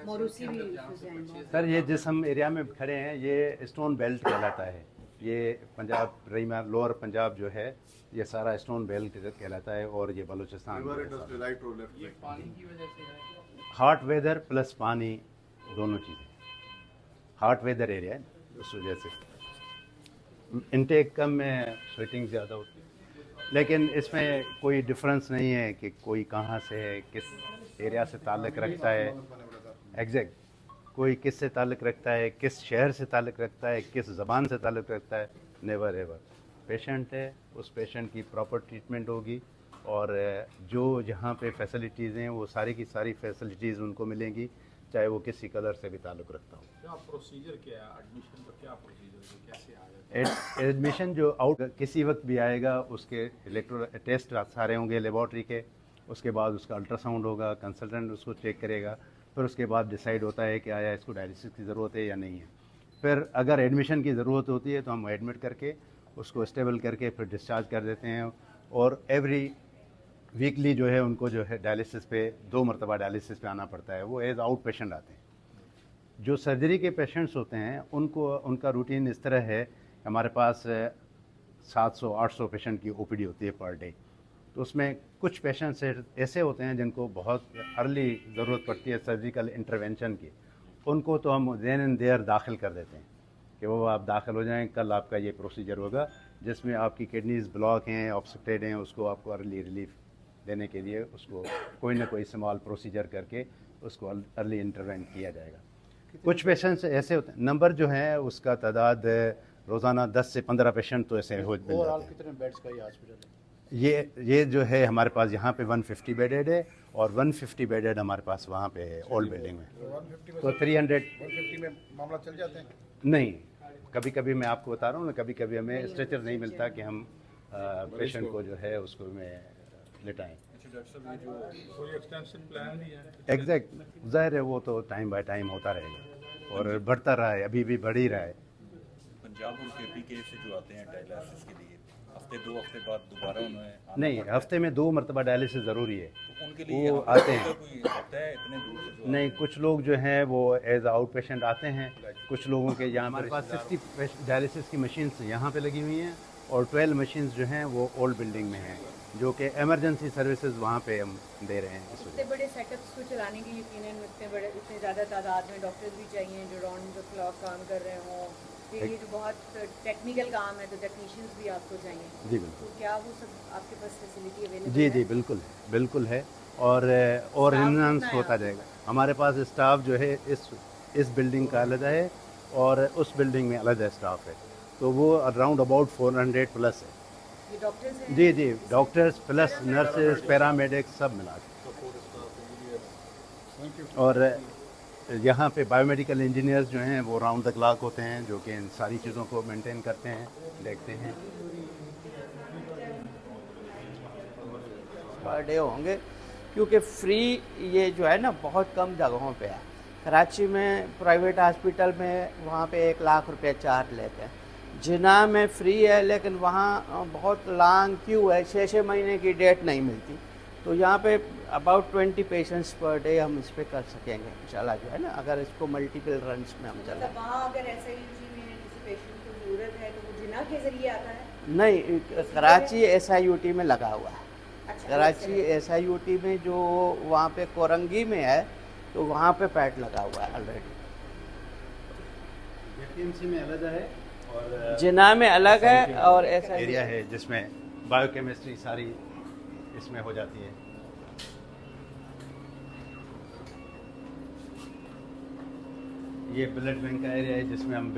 मोरूसी भी issues हैं बहुत। सर ये जिस हम एरिया में खड़े हैं ये स्टोन बेल्ट कहलाता है। ये पंजाब रईमा लोअर पंजाब जो है ये सारा स्टोन बेल्ट कहलाता है और ये बलूचिस्तान हॉट वेदर प्लस पानी दोनों चीज़ें। हॉट वेदर एरिया है उस वजह से इनटेक कम में स्वेटिंग ज़्यादा होती है, लेकिन इसमें कोई डिफरेंस नहीं है कि कोई कहाँ से है, किस एरिया से ताल्लुक़ रखता है। एग्जैक्ट कोई किस से ताल्लुक़ रखता है, किस शहर से ताल्लुक़ रखता है, किस ज़बान से ताल्लुक़ रखता है, नेवर एवर। पेशेंट है, उस पेशेंट की प्रॉपर ट्रीटमेंट होगी और जो जहाँ पे फैसिलिटीज़ हैं वो सारी की सारी फैसिलिटीज़ उनको मिलेंगी, चाहे वो किसी कलर से भी ताल्लुक़ रखता हो। क्या प्रोसीजर क्या है एडमिशन का, क्या प्रोसीजर है, कैसे आएगा? एडमिशन जो आउट किसी वक्त भी आएगा उसके इलेक्ट्रो टेस्ट सारे होंगे लेबॉर्ट्री के, उसके बाद उसका अल्ट्रासाउंड होगा, कंसल्टेंट उसको चेक करेगा, फिर उसके बाद डिसाइड होता है कि आया इसको डायलिसिस की ज़रूरत है या नहीं है। फिर अगर एडमिशन की ज़रूरत होती है तो हम एडमिट करके उसको स्टेबल करके फिर डिस्चार्ज कर देते हैं। और एवरी वीकली जो है उनको जो है डायलिसिस पे 2 मरतबा डायलिसिस पे आना पड़ता है। वो एज आउट पेशेंट आते हैं। जो सर्जरी के पेशेंट्स होते हैं उनको उनका रूटीन इस तरह है, हमारे पास 700-800 पेशेंट की ओपीडी होती है पर डे। तो उसमें कुछ पेशेंट्स ऐसे होते हैं जिनको बहुत अर्ली ज़रूरत पड़ती है सर्जिकल इंटरवेंशन की, उनको तो हम देन एंड देयर दाखिल कर देते हैं कि वो आप दाखिल हो जाएं, कल आपका ये प्रोसीजर होगा जिसमें आपकी किडनीज़ ब्लॉक हैं, ऑब्स्ट्रक्टेड हैं, उसको आपको अर्ली रिलीफ देने के लिए उसको कोई ना कोई स्मॉल प्रोसीजर करके उसको अर्ली इंटरवेंट किया जाएगा। कुछ पेशेंट्स ऐसे होते हैं, नंबर जो है उसका तादाद रोज़ाना 10 से 15 पेशेंट तो ऐसे हो जाते हैं। कितने बेड्स का ये हॉस्पिटल है? ये जो है हमारे पास यहाँ पे 150 बेडेड है और 150 बेडेड हमारे पास वहाँ पे है ओल्ड बिल्डिंग में। तो 150 में मामला चल जाते हैं? नहीं, कभी कभी मैं आपको बता रहा हूँ ना, कभी कभी हमें स्ट्रेचर नहीं मिलता कि हम पेशेंट को जो है उसको में लिटाएं। कोई एक्सटेंशन प्लान भी है? एग्जैक्ट ज़ाहिर है वो तो टाइम बाय टाइम होता रहेगा और बढ़ता रहा है, अभी भी बढ़ ही रहा है। पंजाब और केपी के से जो आते हैं डायलिसिस के लिए हफ्ते 2 हफ्ते बाद दोबारा उन्हें नहीं, हफ्ते में 2 मरतबा डायलिसिस ज़रूरी है। तो उनके लिए वो आते हैं। कोई होता है इतने दूर से जो नहीं, कुछ लोग जो हैं वो एज आउट पेशेंट आते हैं। कुछ लोगों के यहाँ हमारे पास 60 डायलिसिस की मशीन्स यहाँ पे लगी हुई हैं और 12 मशीन्स जो हैं वो ओल्ड बिल्डिंग में हैं, जो कि इमरजेंसी सर्विसेज वहाँ पे हम दे रहे हैं। इतने बड़े सेटअप्स को चलाने के यकीनन इतने ज़्यादा तादाद में डॉक्टर्स भी चाहिए जो राउंड द क्लॉक काम कर रहे हों। ये जो बहुत टेक्निकल काम है तो टेक्नीशियंस भी आपको चाहिए। जी बिल्कुल। तो क्या वो सब आपके पास फैसिलिटी अवेलेबल जी है? जी बिल्कुल है और इन्हांस होता जाएगा। हमारे पास स्टाफ जो है इस बिल्डिंग का अलग है और उस बिल्डिंग में अलग स्टाफ है, तो वो अराउंड अबाउट 400 प्लस है। ये डॉक्टर्स हैं? जी डॉक्टर्स प्लस नर्सेज पैरामेडिक्स सब मिला के। और यहाँ पे बायोमेडिकल इंजीनियर्स जो हैं वो राउंड द क्लॉक होते हैं, जो कि इन सारी चीज़ों को मेंटेन करते हैं, देखते हैं। पर डे होंगे क्योंकि फ्री ये जो है ना बहुत कम जगहों पे है। कराची में प्राइवेट हॉस्पिटल में वहाँ पे 1 लाख रुपए चार्ज लेते हैं। जिन्ना में फ्री है लेकिन वहाँ बहुत लॉन्ग क्यू है, 6-6 महीने की डेट नहीं मिलती। तो यहाँ पे अबाउट 20 पेशेंट्स पर डे हम इस पर कर सकेंगे इंशाल्लाह, जो है ना, अगर इसको मल्टीपल रन्स में हम चलें। वहाँ अगर ऐसे में किसी पेशेंट को ज़रूरत है तो वो जिन्ना के ज़रिए आता है? नहीं, कराची SIUT में लगा हुआ है। अच्छा, कराची SIUT में जो वहाँ पे कोरंगी में है तो वहाँ पे पैड लगा हुआ है ऑलरेडी। FTMC में अलग है और जिन्ना में अलग है और ऐसा एरिया है जिसमें बायोकेमिस्ट्री सारी इसमें हो जाती है। ये ब्लड बैंक का एरिया है जिसमें हम